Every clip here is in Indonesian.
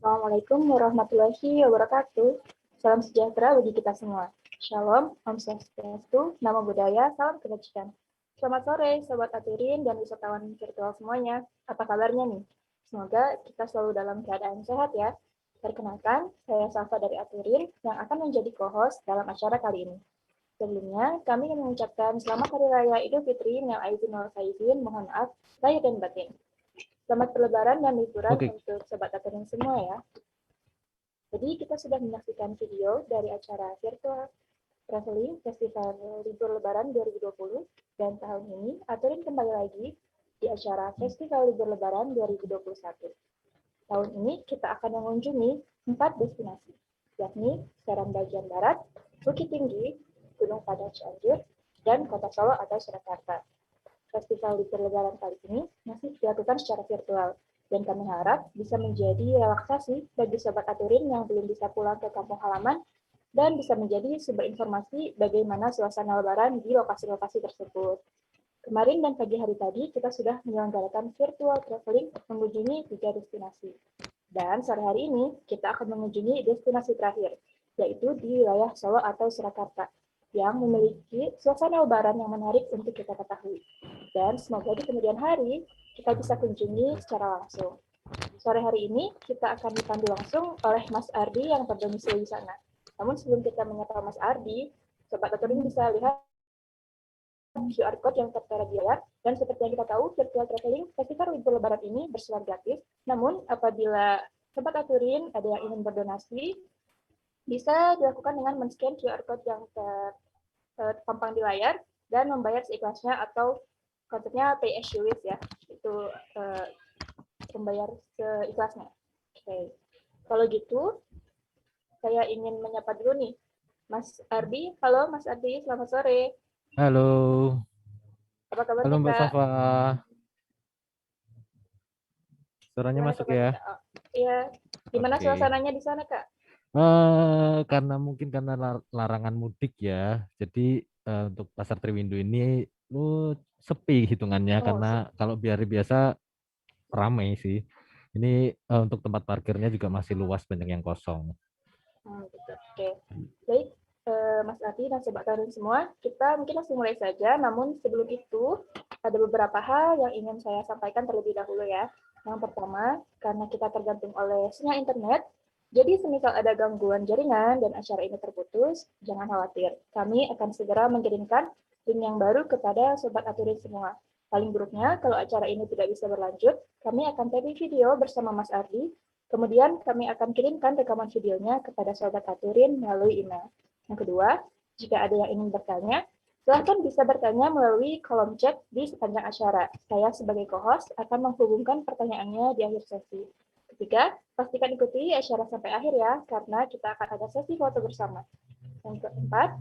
Assalamualaikum warahmatullahi wabarakatuh. Salam sejahtera bagi kita semua. Shalom, Om Swastiastu, Namo Buddhaya, salam kebajikan. Selamat sore, Sobat Aturin dan wisatawan virtual semuanya. Apa kabarnya nih? Semoga kita selalu dalam keadaan sehat ya. Perkenalkan, saya Safa dari Aturin yang akan menjadi co-host dalam acara kali ini. Sebelumnya, kami ingin mengucapkan selamat Hari Raya Idul Fitri, minal aidin wal faizin, mohon maaf, lahir dan batin. Selamat berlebaran dan liburan Oke, untuk Sobat Aturin semua ya. Jadi kita sudah menyaksikan video dari acara virtual traveling Festival Libur Lebaran 2020 dan tahun ini Aturin kembali lagi di acara Festival Libur Lebaran 2021. Tahun ini kita akan mengunjungi 4 destinasi, yakni Serang bagian Barat, Bukit Tinggi, Gunung Padang Cianjur, dan Kota Solo atau Surakarta. Festival Libur Lebaran kali ini masih dilakukan secara virtual, dan kami harap bisa menjadi relaksasi bagi Sobat Aturin yang belum bisa pulang ke kampung halaman dan bisa menjadi sumber informasi bagaimana suasana Lebaran di lokasi-lokasi tersebut. Kemarin dan pagi hari tadi kita sudah menyelenggarakan virtual traveling mengunjungi 3 destinasi. Dan sore hari ini kita akan mengunjungi destinasi terakhir, yaitu di wilayah Solo atau Surakarta, yang memiliki suasana Lebaran yang menarik untuk kita ketahui. Dan semoga di kemudian hari kita bisa kunjungi secara langsung. Sore hari ini kita akan dipandu langsung oleh Mas Ardi yang berdomisili di sana. Namun sebelum kita menyapa Mas Ardi, Sobat Aturin bisa lihat QR code yang tertera di layar. Dan seperti yang kita tahu, virtual traveling Festival Libur Lebaran ini bersifat gratis. Namun apabila Sobat Aturin ada yang ingin berdonasi, bisa dilakukan dengan men-scan QR code yang terpampang di layar dan membayar seikhlasnya atau konsepnya pay as you wish ya. Itu membayar seikhlasnya. Oke. Kalau gitu, saya ingin menyapa dulu nih Mas Ardi. Halo Mas Ardi, selamat sore. halo. Apa Halo kabarnya Mbak Kak? Safa. Suaranya Gimana masuk kabarnya ya? Kak? Oh, iya. Gimana Oke. suasananya di sana Kak? Karena mungkin karena larangan mudik ya. Jadi untuk Pasar Triwindu ini sepi hitungannya Oh, karena kalau biar biasa ramai sih. Ini untuk tempat parkirnya juga masih luas, banyak yang kosong. gitu. Oke. Baik, Mas Ardi dan Sobat Karin semua, kita mungkin langsung mulai saja. Namun sebelum itu, ada beberapa hal yang ingin saya sampaikan terlebih dahulu ya. Yang pertama, karena kita tergantung oleh sinyal internet, jadi semisal ada gangguan jaringan dan acara ini terputus, jangan khawatir. Kami akan segera mengirimkan link yang baru kepada Sobat Aturin semua. Paling buruknya, kalau acara ini tidak bisa berlanjut, kami akan tapping video bersama Mas Ardi. Kemudian kami akan kirimkan rekaman videonya kepada Sobat Aturin melalui email. Yang kedua, jika ada yang ingin bertanya, silahkan bisa bertanya melalui kolom chat di sepanjang acara. Saya sebagai co-host akan menghubungkan pertanyaannya di akhir sesi. Ketiga, pastikan ikuti acara sampai akhir ya, karena kita akan ada sesi foto bersama. Yang keempat,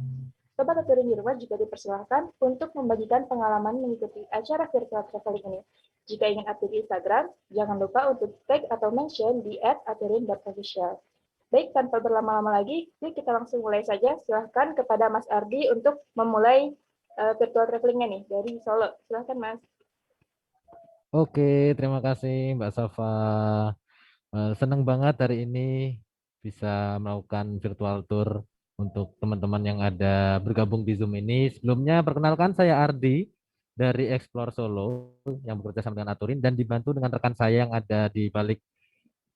Sobat Aturin di rumah juga dipersilahkan untuk membagikan pengalaman mengikuti acara virtual traveling ini. Jika ingin update di Instagram, jangan lupa untuk tag atau mention di @aturin.official. Baik, tanpa berlama-lama lagi, yuk kita langsung mulai saja. Silahkan kepada Mas Ardi untuk memulai virtual travelingnya nih dari Solo. Silahkan Mas. Oke, terima kasih Mbak Safa. Senang banget hari ini bisa melakukan virtual tour untuk teman-teman yang ada bergabung di Zoom ini. Sebelumnya perkenalkan saya Ardi dari Explore Solo yang bekerja sama dengan Aturin dan dibantu dengan rekan saya yang ada di balik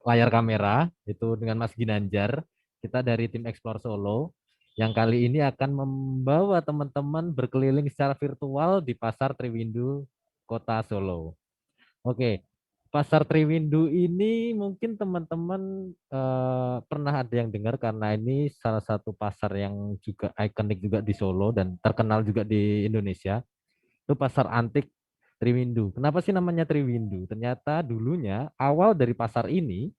layar kamera, itu dengan Mas Ginanjar. Kita dari tim Explore Solo yang kali ini akan membawa teman-teman berkeliling secara virtual di Pasar Triwindu, Kota Solo. Oke, Pasar Triwindu ini mungkin teman-teman pernah ada yang dengar karena ini salah satu pasar yang juga ikonik juga di Solo dan terkenal juga di Indonesia. Itu pasar antik Triwindu. Kenapa sih namanya Triwindu? Ternyata dulunya awal dari pasar ini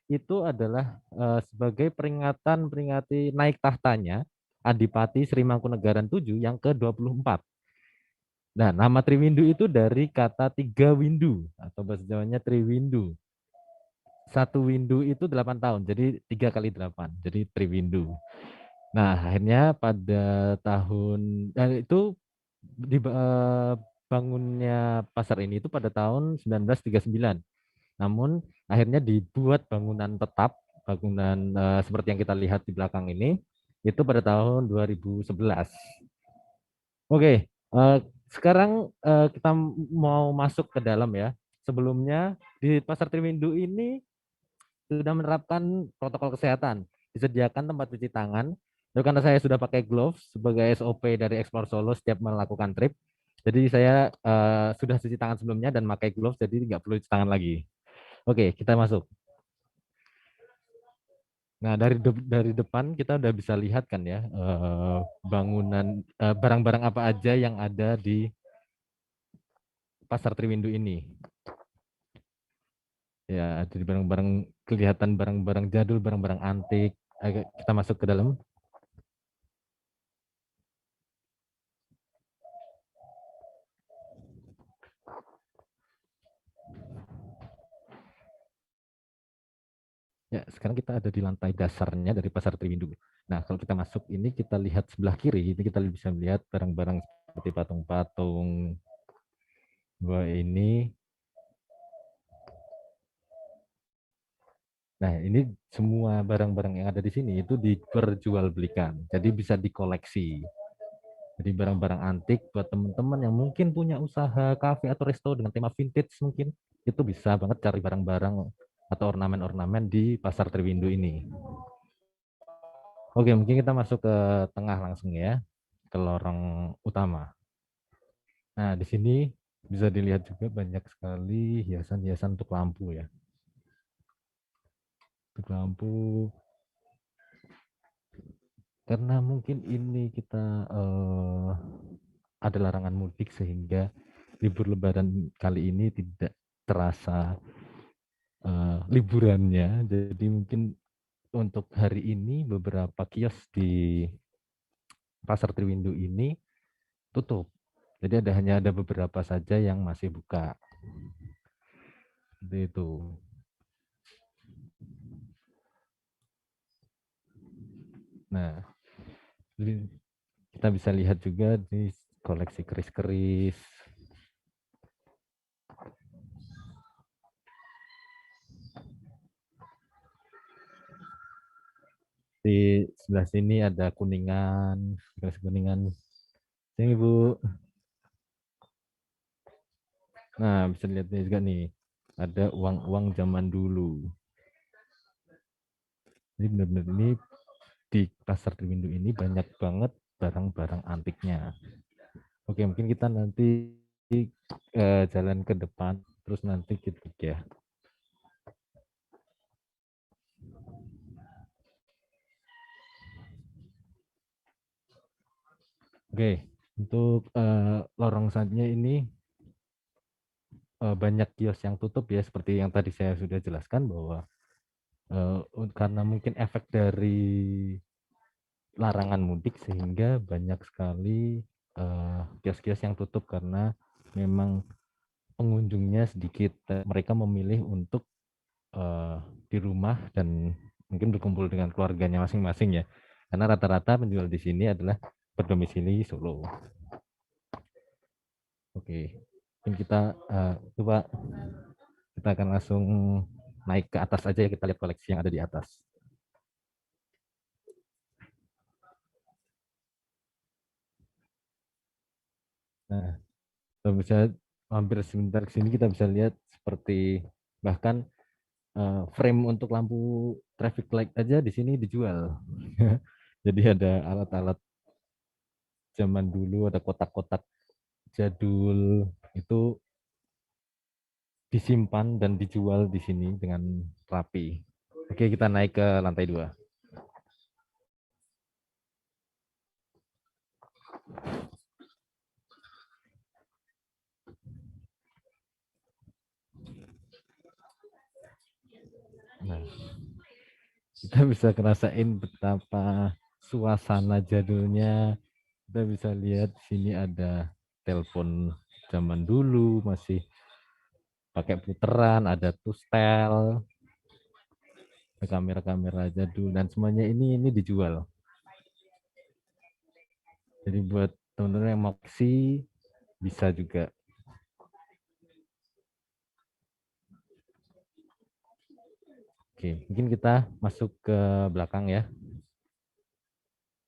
itu adalah sebagai peringatan peringati naik tahtanya Adipati Sri Mangkunegaran VII yang ke-24. Nah, nama Triwindu itu dari kata tiga windu atau bahasa Jawanya Triwindu. Satu windu itu 8 tahun, jadi 3 kali 8, jadi Triwindu. Nah, akhirnya pada tahun itu dibangunnya pasar ini itu pada tahun 1939. Namun akhirnya dibuat bangunan tetap, bangunan seperti yang kita lihat di belakang ini, itu pada tahun 2011. Oke, sekarang kita mau masuk ke dalam ya. Sebelumnya di Pasar Triwindu ini sudah menerapkan protokol kesehatan. Disediakan tempat cuci tangan. Dan karena saya sudah pakai gloves sebagai SOP dari Explore Solo setiap melakukan trip. Jadi saya sudah cuci tangan sebelumnya dan pakai gloves, jadi nggak perlu cuci tangan lagi. Oke, kita masuk. Nah, dari depan kita udah bisa lihat kan ya, bangunan, barang-barang apa aja yang ada di Pasar Triwindu ini. Ya, jadi barang-barang, kelihatan barang-barang jadul, barang-barang antik. Ayo kita masuk ke dalam. Ya, sekarang kita ada di lantai dasarnya dari Pasar Triwindu. Nah, kalau kita masuk ini, kita lihat sebelah kiri, ini kita bisa melihat barang-barang seperti patung-patung. Wah, ini. Nah, ini semua barang-barang yang ada di sini itu diperjualbelikan. Jadi bisa dikoleksi. Jadi barang-barang antik buat teman-teman yang mungkin punya usaha kafe atau resto dengan tema vintage mungkin, itu bisa banget cari barang-barang atau ornamen-ornamen di Pasar Triwindu ini. Oke, mungkin kita masuk ke tengah langsung ya, ke lorong utama. Nah, di sini bisa dilihat juga banyak sekali hiasan-hiasan untuk lampu ya. Untuk lampu, karena mungkin ini kita ada larangan mudik sehingga libur Lebaran kali ini tidak terasa liburannya. Jadi mungkin untuk hari ini beberapa kios di Pasar Triwindu ini tutup. Jadi hanya ada beberapa saja yang masih buka. Seperti itu. Nah, kita bisa lihat juga di koleksi keris-keris. Di sebelah sini ada kuningan, keris kuningan. Sini Bu. Nah, bisa lihat juga nih, ada uang-uang zaman dulu. Ini benar-benar ini di Pasar Triwindu ini banyak banget barang-barang antiknya. Oke, mungkin kita nanti jalan ke depan, terus nanti kita ya. Oke, untuk lorong selanjutnya ini banyak kios yang tutup ya, seperti yang tadi saya sudah jelaskan bahwa karena mungkin efek dari larangan mudik sehingga banyak sekali kios-kios yang tutup karena memang pengunjungnya sedikit. Mereka memilih untuk di rumah dan mungkin berkumpul dengan keluarganya masing-masing ya. Karena rata-rata penjual di sini adalah berdomisili Solo. Oke, mungkin kita coba kita akan langsung naik ke atas aja ya, kita lihat koleksi yang ada di atas. Nah, kalau bisa hampir sebentar ke sini kita bisa lihat seperti bahkan frame untuk lampu traffic light aja di sini dijual. Jadi ada alat-alat zaman dulu, ada kotak-kotak jadul itu disimpan dan dijual di sini dengan rapi. Oke, kita naik ke lantai 2. Nah, kita bisa ngerasain betapa suasana jadulnya. Kita bisa lihat sini ada telepon zaman dulu masih pakai puteran, ada tustel, ada kamera-kamera jadul dan semuanya ini dijual. Jadi buat teman-teman yang mau bisa juga. Oke, mungkin kita masuk ke belakang ya,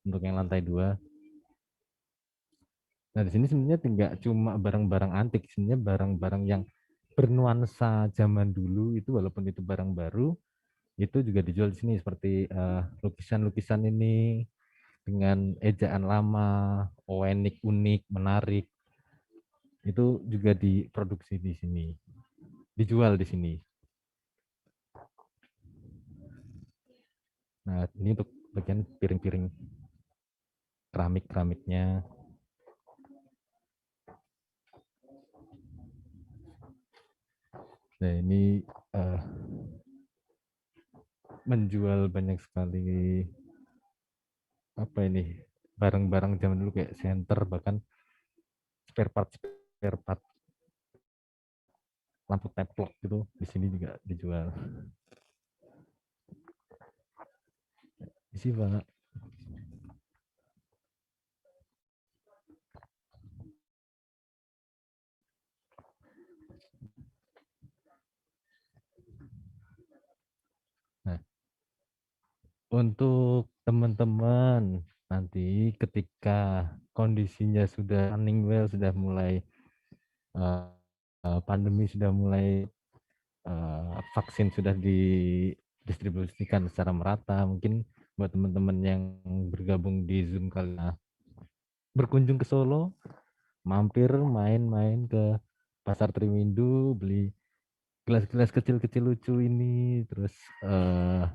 untuk yang lantai 2. Nah, di sini sebenarnya tidak cuma barang-barang antik, sebenarnya barang-barang yang bernuansa zaman dulu itu, walaupun itu barang baru, itu juga dijual di sini, seperti lukisan-lukisan ini dengan ejaan lama, unik, unik, menarik. Itu juga diproduksi di sini, dijual di sini. Nah, ini untuk bagian piring-piring keramik-keramiknya. Nah, ini eh, menjual banyak sekali apa ini, barang-barang zaman dulu kayak senter, bahkan spare part lampu teplok gitu di sini juga dijual. Isi Pak. Nah, untuk teman-teman nanti ketika kondisinya sudah running well, sudah mulai eh, pandemi sudah mulai, vaksin sudah didistribusikan secara merata, mungkin buat teman-teman yang bergabung di Zoom kali ini berkunjung ke Solo, mampir main-main ke Pasar Triwindu, beli gelas-gelas kecil-kecil lucu ini, terus eh,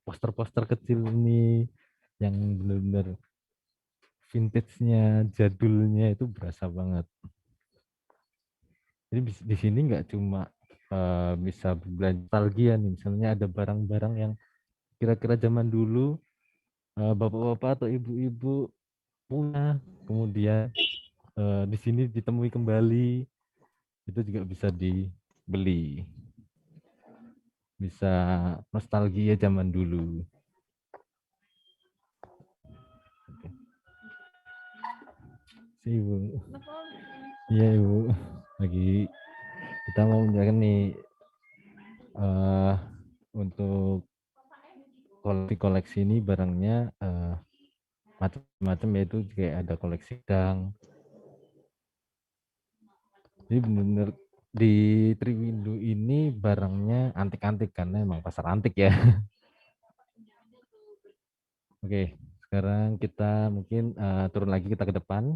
poster-poster kecil ini yang benar-benar vintage-nya, jadulnya itu berasa banget. Jadi di sini nggak cuma bisa berbelanja nostalgia nih, misalnya ada barang-barang yang kira-kira zaman dulu bapak-bapak atau ibu-ibu punya, kemudian di sini ditemui kembali, itu juga bisa dibeli, bisa nostalgia zaman dulu. Si Ibu. Iya Ibu, lagi kita mau menjalankan nih eh untuk koleksi ini barangnya macam-macam, yaitu kayak ada koleksi dang. Jadi benar-benar di Triwindu ini barangnya antik-antik karena emang pasar antik ya. Oke, sekarang kita mungkin turun lagi, kita ke depan.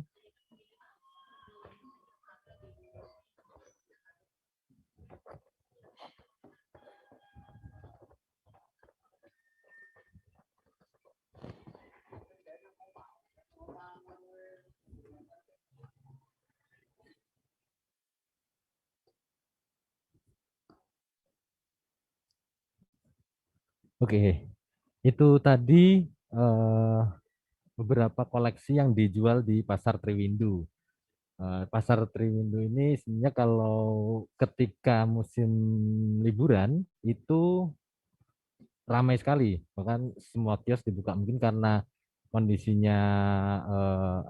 Oke, itu tadi eh, beberapa koleksi yang dijual di Pasar Triwindu. Pasar Triwindu ini sebenarnya kalau ketika musim liburan itu ramai sekali, bahkan semua kios dibuka, mungkin karena kondisinya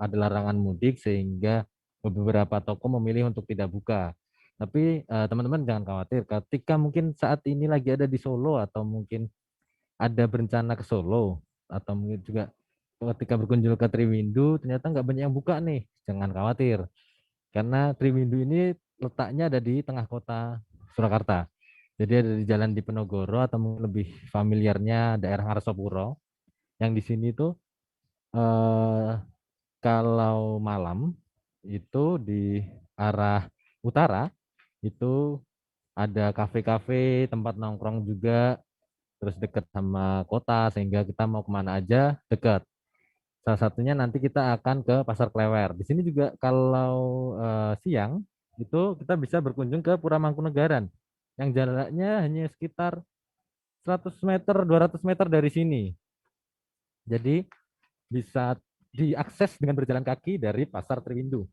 ada larangan mudik sehingga beberapa toko memilih untuk tidak buka. Tapi teman-teman jangan khawatir, ketika mungkin saat ini lagi ada di Solo atau mungkin ada berencana ke Solo atau mungkin juga ketika berkunjung ke Triwindu ternyata nggak banyak yang buka nih, jangan khawatir karena Triwindu ini letaknya ada di tengah kota Surakarta. Jadi ada di Jalan Diponegoro atau mungkin lebih familiarnya daerah Ngarsopuro. Yang di sini tuh eh, kalau malam itu di arah utara itu ada kafe-kafe, tempat nongkrong juga, terus dekat sama kota sehingga kita mau kemana aja dekat. Salah satunya nanti kita akan ke Pasar Klewer. Di sini juga kalau siang itu kita bisa berkunjung ke Pura Mangkunegaran yang jaraknya hanya sekitar 100 meter, 200 meter dari sini. Jadi bisa diakses dengan berjalan kaki dari Pasar Triwindu.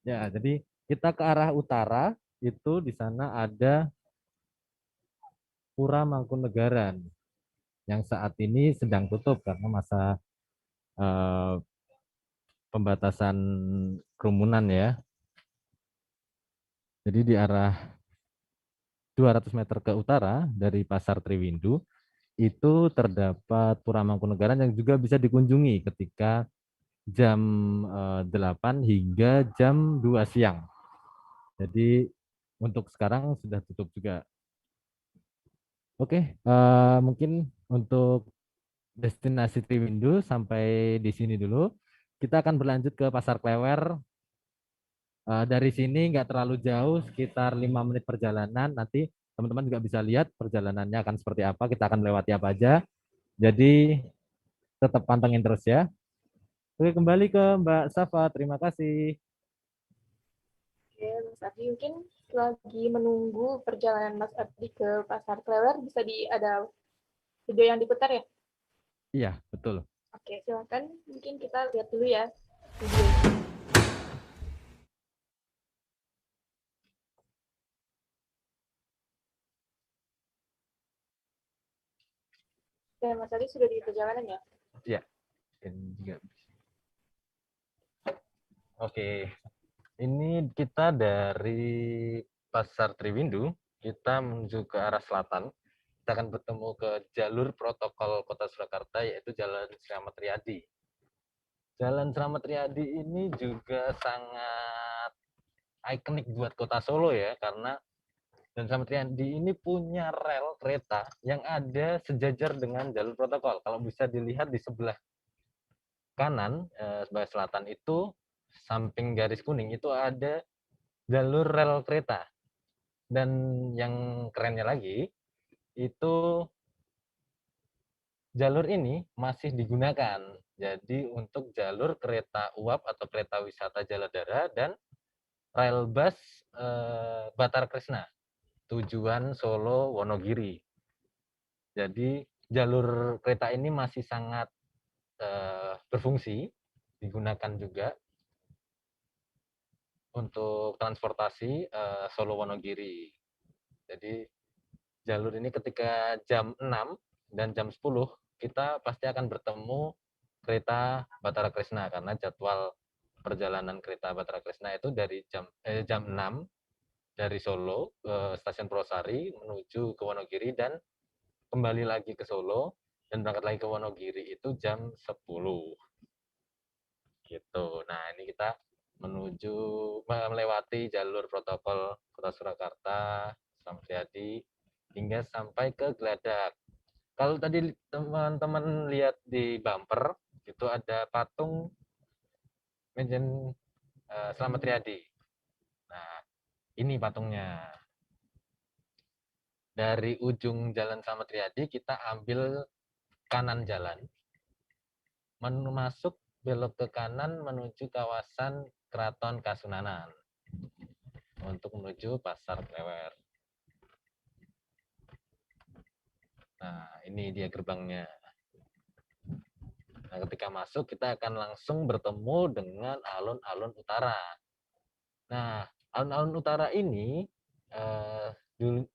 Ya, jadi kita ke arah utara itu di sana ada Pura Mangkunegaran yang saat ini sedang tutup karena masa eh, pembatasan kerumunan ya. Jadi di arah 200 meter ke utara dari Pasar Triwindu, itu terdapat Pura Mangkunegaran yang juga bisa dikunjungi ketika jam 8 hingga jam 2 siang. Jadi untuk sekarang sudah tutup juga. Oke, mungkin untuk destinasi Triwindu sampai di sini dulu. Kita akan berlanjut ke Pasar Klewer. Dari sini nggak terlalu jauh, sekitar 5 menit perjalanan. Nanti teman-teman juga bisa lihat perjalanannya akan seperti apa. Kita akan melewati apa aja. Jadi tetap pantengin terus ya. Oke, kembali ke Mbak Safa. Terima kasih. Oke, Mas Ardi mungkin lagi menunggu perjalanan Mas Ardi ke Pasar Klewer, bisa ada video yang diputar ya? Iya, betul. Oke, silakan. Mungkin kita lihat dulu ya video. Oke, Mas Ardi sudah di perjalanan ya? Iya. Ini juga. Oke, ini kita dari Pasar Triwindu, kita menuju ke arah selatan. Kita akan bertemu ke jalur protokol Kota Surakarta, yaitu Jalan Slamet Riyadi. Jalan Slamet Riyadi ini juga sangat ikonik buat Kota Solo ya, karena Jalan Slamet Riyadi ini punya rel kereta yang ada sejajar dengan jalur protokol. Kalau bisa dilihat di sebelah kanan, sebelah selatan itu, samping garis kuning itu ada jalur rel kereta. Dan yang kerennya lagi, itu jalur ini masih digunakan. Jadi untuk jalur kereta uap atau kereta wisata Jaladara dan rel bus Batar Krisna, tujuan Solo Wonogiri. Jadi jalur kereta ini masih sangat berfungsi, digunakan juga untuk transportasi Solo Wonogiri. Jadi jalur ini ketika jam 6 dan jam 10 kita pasti akan bertemu kereta Batara Krisna, karena jadwal perjalanan kereta Batara Krisna itu dari jam 6 dari Solo ke stasiun Purwosari menuju ke Wonogiri dan kembali lagi ke Solo dan berangkat lagi ke Wonogiri itu jam 10 gitu. Nah, ini kita menuju melewati jalur protokol Kota Surakarta, Slamet Riyadi hingga sampai ke Geladak. Kalau tadi teman-teman lihat di bumper itu ada patung Majen Slamet Riyadi. Nah, ini patungnya. Dari ujung Jalan Slamet Riyadi kita ambil kanan jalan, masuk belok ke kanan menuju kawasan Keraton Kasunanan untuk menuju Pasar Klewer. Nah, ini dia gerbangnya. Nah, ketika masuk kita akan langsung bertemu dengan alun-alun utara. Nah, alun-alun utara ini dulu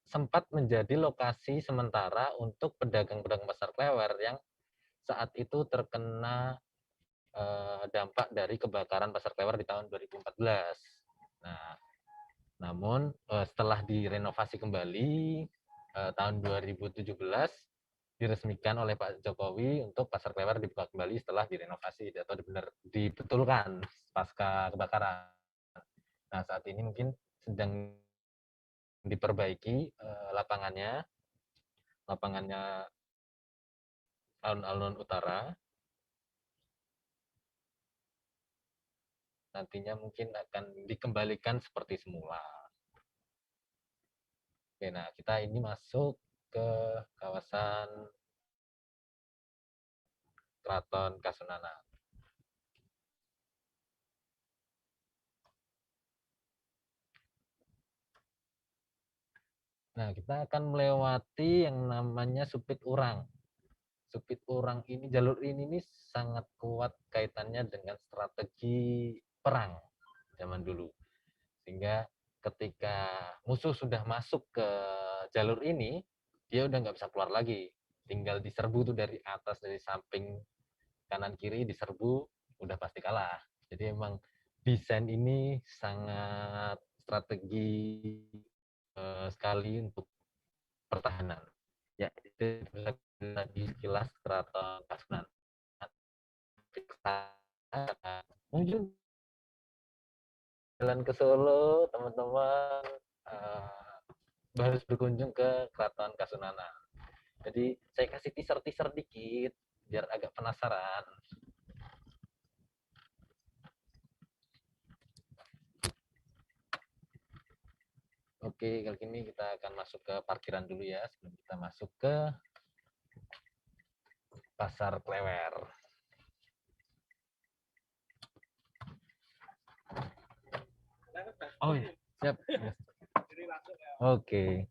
sempat menjadi lokasi sementara untuk pedagang-pedagang pasar Klewer yang saat itu terkena dampak dari kebakaran pasar Klewer di tahun 2014. Nah, namun setelah direnovasi kembali tahun 2017 diresmikan oleh Pak Jokowi untuk pasar Klewer dibuka kembali setelah direnovasi atau dibetulkan pasca kebakaran. Nah, saat ini mungkin sedang diperbaiki lapangannya alun-alun utara. Nantinya mungkin akan dikembalikan seperti semula. Oke, nah kita ini masuk ke kawasan Keraton Kasunanan. Nah, kita akan melewati yang namanya Supit Urang. Supit Urang ini, jalur ini nih sangat kuat kaitannya dengan strategi perang zaman dulu. Sehingga ketika musuh sudah masuk ke jalur ini, dia udah nggak bisa keluar lagi. Tinggal diserbu tuh dari atas, dari samping kanan kiri diserbu, udah pasti kalah. Jadi emang desain ini sangat strategi sekali untuk pertahanan. Ya, itu tadi sekilas Keraton Kasunanan. Mungkin jalan ke Solo, teman-teman harus berkunjung ke Keraton Kasunanan. Jadi saya kasih teaser-teaser dikit biar agak penasaran. Oke, kali ini kita akan masuk ke parkiran dulu ya sebelum kita masuk ke Pasar Klewer. Oh iya, siap. Oke.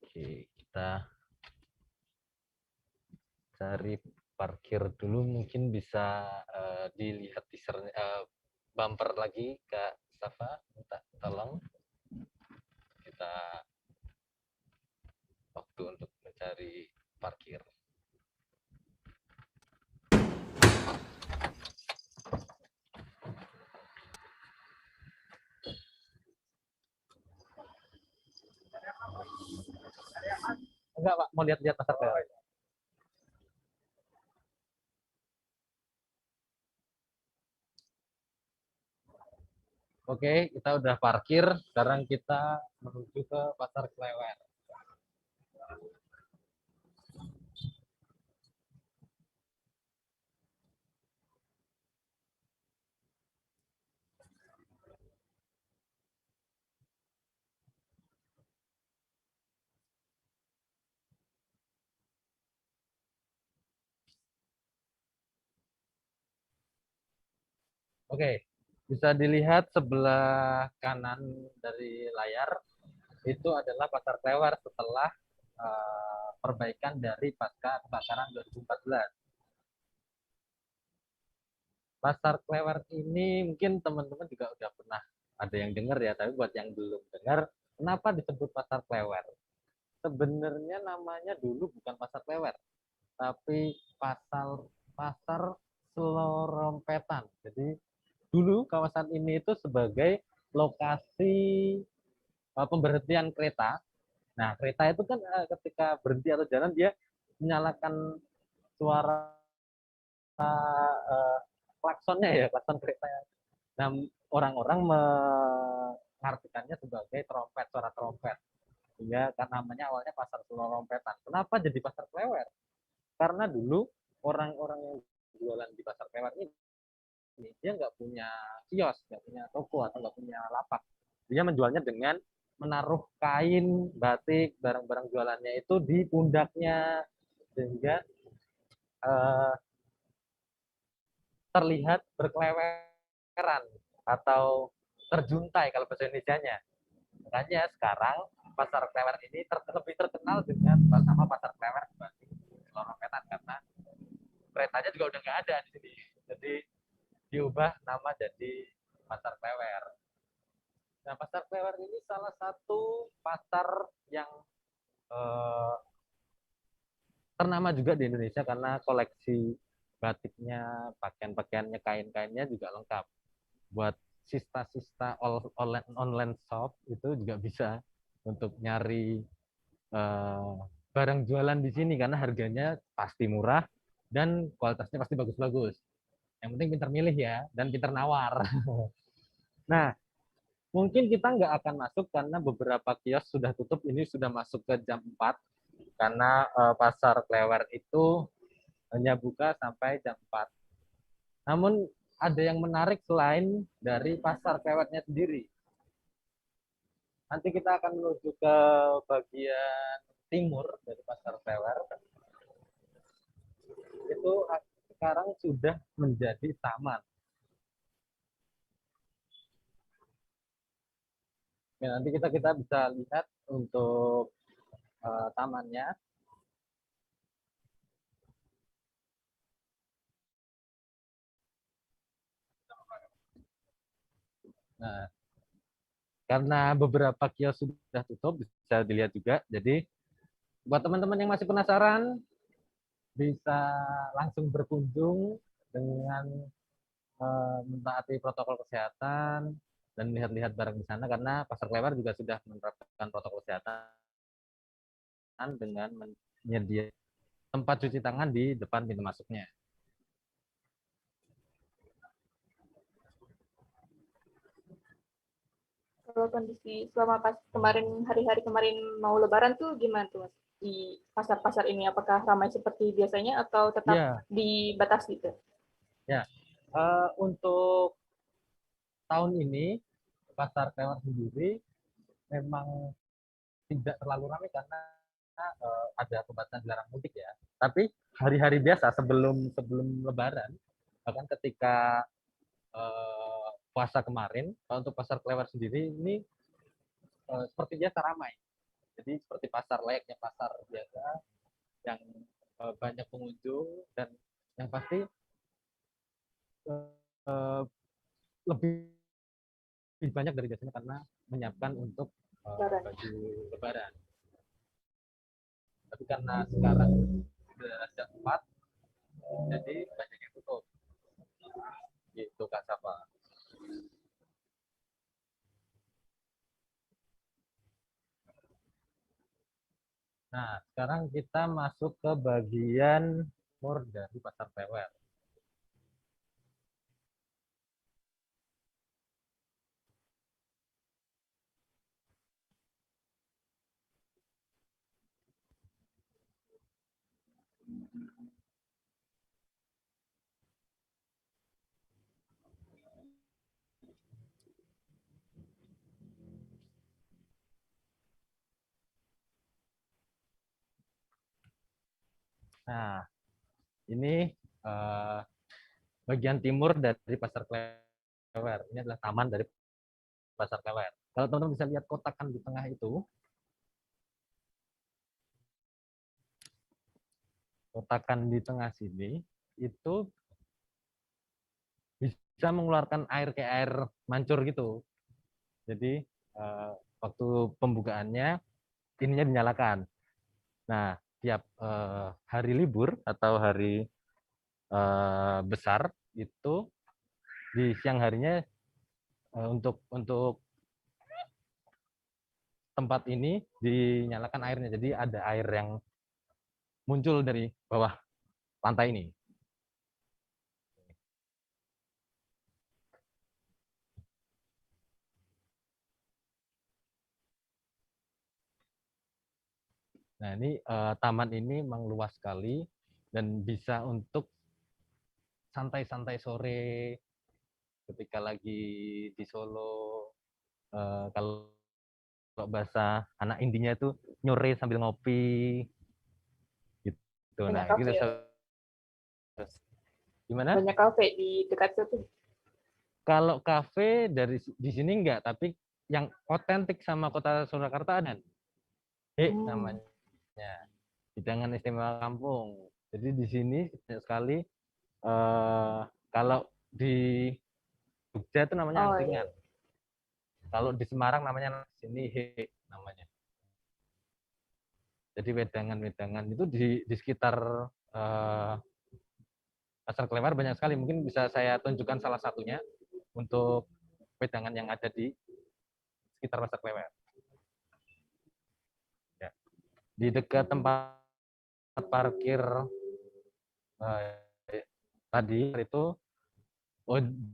Oke, kita cari parkir dulu, mungkin bisa dilihat teasernya, bumper lagi Kak Safa, minta tolong kita waktu untuk mencari parkir. Enggak Pak, mau lihat-lihat pasar Klewer. Oke, kita udah parkir, sekarang kita menuju ke Pasar Klewer. Oke, bisa dilihat sebelah kanan dari layar itu adalah Pasar Klewer setelah perbaikan dari pasca kebakaran 2014. Pasar Klewer ini mungkin teman-teman juga udah pernah ada yang dengar ya, tapi buat yang belum dengar, kenapa disebut Pasar Klewer? Sebenarnya namanya dulu bukan Pasar Klewer, tapi pasar Selorompetan. Jadi dulu kawasan ini itu sebagai lokasi pemberhentian kereta. Nah, kereta itu kan ketika berhenti atau jalan dia menyalakan suara klaksonnya ya, klakson kereta. Nah, orang-orang mengartikannya sebagai trompet, suara trompet. Sehingga kan namanya awalnya pasar Selorompetan. Kenapa jadi pasar Klewer? Karena dulu orang-orang yang jualan di pasar Klewer ini dia nggak punya kios, nggak punya toko atau nggak punya lapak. Dia menjualnya dengan menaruh kain, batik, barang-barang jualannya itu di pundaknya sehingga eh, terlihat berkeleweran atau terjuntai kalau bahasa Indonesia-nya. Makanya sekarang pasar Klewer ini lebih terkenal dengan nama pasar Klewer dibanding Selorometan karena keretanya juga udah nggak ada di sini. Jadi diubah nama jadi pasar Klewer. Nah, pasar Klewer ini salah satu pasar yang eh, ternama juga di Indonesia karena koleksi batiknya, pakaian-pakaiannya, kain-kainnya juga lengkap. Buat sista-sista online shop itu juga bisa untuk nyari barang jualan di sini karena harganya pasti murah dan kualitasnya pasti bagus-bagus. Yang penting pintar milih ya dan pintar nawar. Nah, mungkin kita nggak akan masuk karena beberapa kios sudah tutup. Ini sudah masuk ke jam 4 karena pasar Klewer itu hanya buka sampai jam 4. Namun ada yang menarik selain dari pasar Klewernya sendiri. Nanti kita akan menuju ke bagian timur dari pasar Klewer. Itu sekarang sudah menjadi taman. Ya, nanti kita bisa lihat untuk tamannya. Nah, karena beberapa kios sudah tutup, bisa dilihat juga. Jadi, buat teman-teman yang masih penasaran, bisa langsung berkunjung dengan mentaati protokol kesehatan dan lihat-lihat barang di sana, karena Pasar Klewer juga sudah menerapkan protokol kesehatan dengan menyediakan tempat cuci tangan di depan pintu masuknya. Kalau kondisi selama pas kemarin hari-hari kemarin mau Lebaran tuh gimana tuh Mas? Di pasar-pasar ini apakah ramai seperti biasanya atau tetap Ya, dibatasi gitu? ya. Untuk tahun ini Pasar Klewer sendiri memang tidak terlalu ramai karena ada pembatasan dilarang mudik ya. Tapi hari-hari biasa sebelum sebelum Lebaran, bahkan ketika puasa kemarin, untuk Pasar Klewer sendiri ini seperti biasa ramai. Jadi seperti pasar layaknya pasar biasa yang banyak pengunjung, dan yang pasti uh, lebih banyak dari biasanya karena menyiapkan untuk Lebaran. baju Lebaran. Tapi karena sekarang sudah jam 4, jadi banyak yang tutup. Gitu Kak Safa. Nah, sekarang kita masuk ke bagian mur dari Pasar Klewer. Nah, ini uh, bagian timur dari Pasar Klewer. Ini adalah taman dari Pasar Klewer. Kalau teman-teman bisa lihat kotakan di tengah itu, kotakan di tengah sini itu bisa mengeluarkan air kayak air mancur gitu. Jadi waktu pembukaannya ininya dinyalakan. Nah, tiap hari libur atau hari besar itu di siang harinya untuk tempat ini dinyalakan airnya. Jadi ada air yang muncul dari bawah lantai ini. Nah, ini taman ini memang luas sekali dan bisa untuk santai-santai sore ketika lagi di Solo. Kalau bahasa anak indinya itu nyore sambil ngopi gitu. Banyak Nah, itu kafe ya? gimana? Banyak kafe di dekat situ. Kalau kafe dari di sini enggak, tapi yang otentik sama kota Surakarta ada. Namanya. Hidangan istimewa kampung. Jadi di sini sekali kalau di Jogja itu namanya Oh iya. angkringan. Kalau di Semarang namanya sini namanya. Jadi wedangan-wedangan itu di sekitar uh, Pasar Klewer banyak sekali. Mungkin bisa saya tunjukkan salah satunya untuk wedangan yang ada di sekitar Pasar Klewer. Ya. Di dekat tempat parkir tadi itu,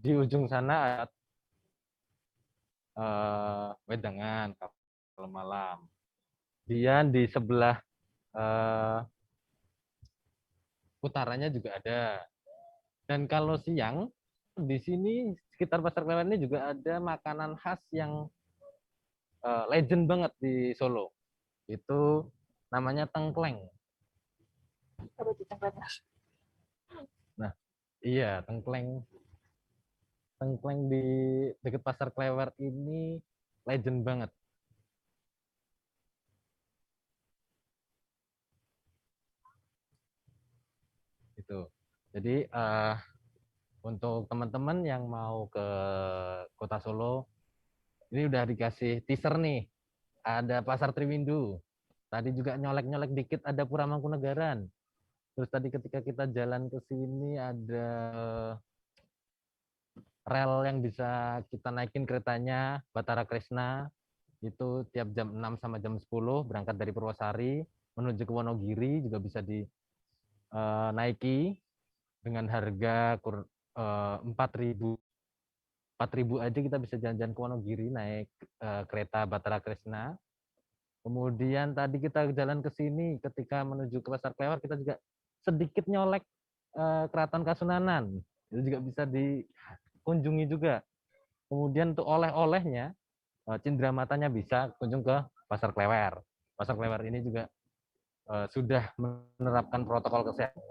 di ujung sana ada wedangan kalau malam. Dia di sebelah utaranya juga ada. Dan kalau siang di sini sekitar Pasar Klewer ini juga ada makanan khas yang legend banget di Solo. Itu namanya tengkleng. Apa itu tempatnya? Nah, iya, tengkleng. Tengkleng di dekat Pasar Klewer ini legend banget. Itu. Jadi untuk teman-teman yang mau ke Kota Solo, ini udah dikasih teaser nih. Ada Pasar Triwindu. Tadi juga nyolek-nyolek dikit ada Pura Mangkunegaran. Terus tadi ketika kita jalan ke sini ada rel yang bisa kita naikin keretanya, Batara Kresna. Itu tiap jam 6 sama jam 10 berangkat dari Purwosari menuju ke Wonogiri, juga bisa dinaiki dengan harga 4.000 aja kita bisa jalan-jalan ke Wonogiri naik kereta Batara Kresna. Kemudian tadi kita jalan ke sini ketika menuju ke Pasar Klewer kita juga sedikit nyolek Keraton Kasunanan. Itu juga bisa dikunjungi juga. Kemudian untuk oleh-olehnya cindera matanya bisa kunjung ke Pasar Klewer. Pasar Klewer ini juga sudah menerapkan protokol kesehatan.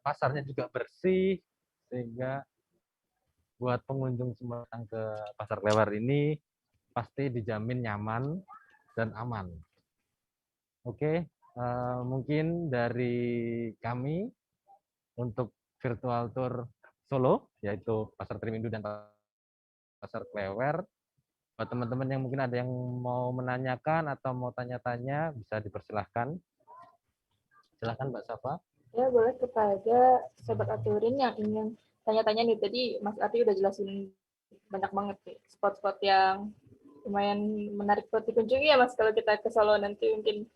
Pasarnya juga bersih sehingga buat pengunjung semua yang ke Pasar Klewer ini pasti dijamin nyaman dan aman. Oke, mungkin dari kami untuk virtual tour Solo, yaitu Pasar Trimindu dan Pasar Klewer. Buat teman-teman yang mungkin ada yang mau menanyakan atau mau tanya-tanya, bisa dipersilahkan. Silahkan Mbak Safa. Ya, boleh kepada Sobat Aturin yang ingin tanya-tanya nih. Tadi Mas Ati udah jelasin banyak banget nih spot-spot yang lumayan menarik buat dikunjungi ya Mas, kalau kita ke Solo nanti mungkin.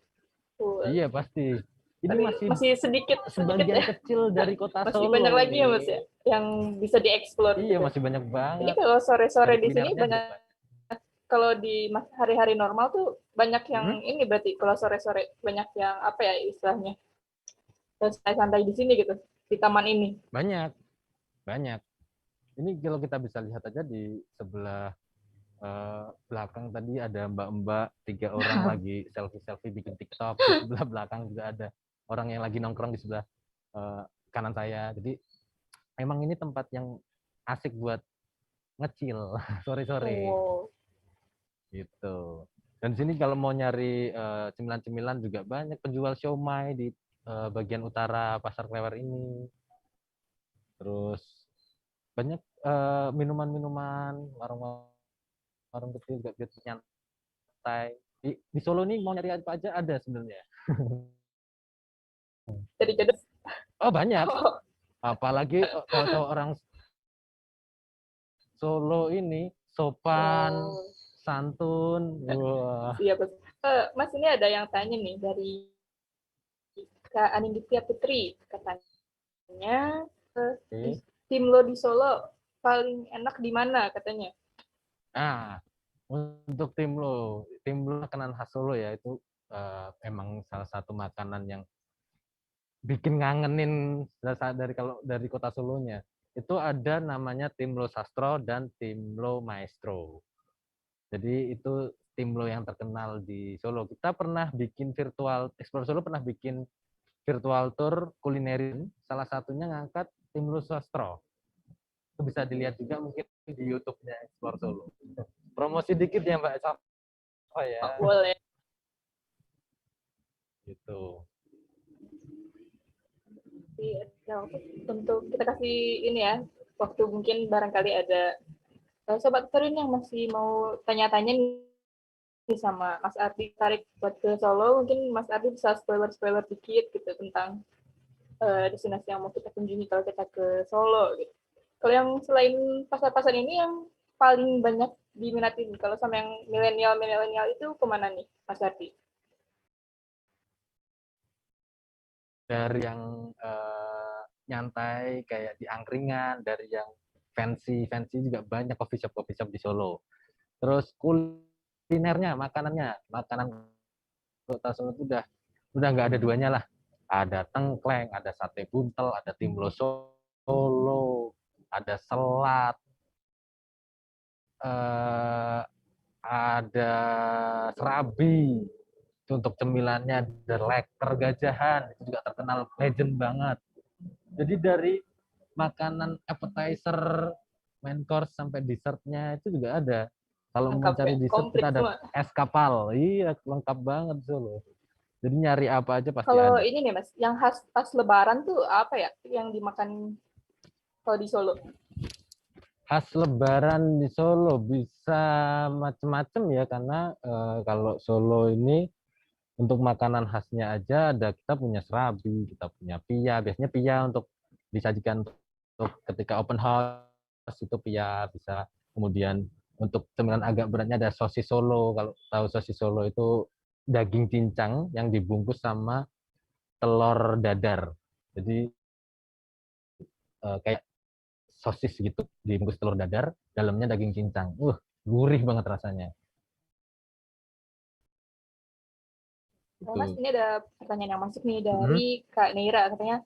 Iya, pasti. Ini Tapi masih masih sedikit sebagian ya. kecil dari kota Masih Solo banyak lagi ya ini. Mas ya yang bisa dieksplor Iya, gitu. masih banyak Ini banget. kalau Dan sore-sore di sini kulinernya juga banyak, banyak. kalau di hari-hari normal tuh banyak yang Hmm? ini, berarti kalau sore-sore banyak yang apa ya istilahnya, santai-santai di sini gitu, di taman ini. Banyak, banyak. Ini kalau kita bisa lihat aja di sebelah belakang tadi ada mbak-mbak 3 orang lagi selfie-selfie bikin TikTok. Di sebelah belakang juga ada orang yang lagi nongkrong di sebelah kanan saya. Jadi emang ini tempat yang asik buat ngecil sore-sore Oh, gitu. Dan di sini kalau mau nyari cemilan-cemilan juga banyak penjual siomay di bagian utara Pasar Klewer ini. Terus banyak minuman-minuman, warung kecil juga biar nyantai. Di Solo nih mau nyari apa aja ada sebenarnya. jadi jodoh. Oh banyak. Oh, Apalagi kalau orang Solo ini sopan, oh, santun. Wah. siap. Mas, ini ada yang tanya nih dari Kak Anindita Putri, katanya di Oke. tim lo di Solo paling enak di mana katanya. Nah, untuk tim lo makanan khas Solo ya itu emang salah satu makanan yang bikin ngangenin kalau dari kota Solonya. Itu ada namanya Timlo Sastro dan Timlo Maestro. Jadi itu Timlo yang terkenal di Solo. Kita pernah bikin Explore Solo pernah bikin virtual tour kulinerin. Salah satunya ngangkat Timlo Sastro. Itu bisa dilihat juga mungkin di YouTube-nya Explore Solo. Promosi dikit ya Mbak Safa ya. Oh, boleh. Gitu. Nah, untuk kita kasih ini ya, waktu mungkin barangkali ada Sobat Turin yang masih mau tanya-tanya nih sama Mas Ardi, tarik buat ke Solo, mungkin Mas Ardi bisa spoiler-spoiler dikit gitu tentang destinasi yang mau kita kunjungi kalau kita ke Solo gitu. Kalau yang selain pasar-pasar ini yang paling banyak diminatin kalau sama yang milenial itu kemana nih Mas Ardi? Dari yang nyantai kayak di angkringan, dari yang fancy juga banyak coffee shop di Solo. Terus kulinernya, makanan kota Solo itu udah nggak ada duanya lah. Ada tengkleng, ada sate buntel, ada timlo Solo, ada selat, ada serabi. Untuk cemilannya ada leker gajahan, itu juga terkenal legend banget. Jadi dari makanan appetizer, main course sampai dessertnya itu juga ada. Kalau mau Lengkap ya, cari dessert komplit kita ada semua. es kapal. Iya, lengkap banget Solo. Jadi nyari apa aja pasti Kalau ada. ini nih Mas, yang khas pas Lebaran tuh apa ya yang dimakan kalau di Solo? Khas Lebaran di Solo bisa macem-macem ya karena kalau Solo ini untuk makanan khasnya aja ada, kita punya serabi, kita punya pia. Biasanya pia untuk disajikan untuk ketika open house itu pia bisa. Kemudian untuk cemilan agak beratnya ada sosis Solo. Kalau tahu sosis Solo itu daging cincang yang dibungkus sama telur dadar. Jadi kayak sosis gitu dibungkus telur dadar, dalamnya daging cincang. Gurih banget rasanya. Oh, Mas, Itu. ini ada pertanyaan yang masuk nih Mm-mm. dari Kak Neira. Katanya,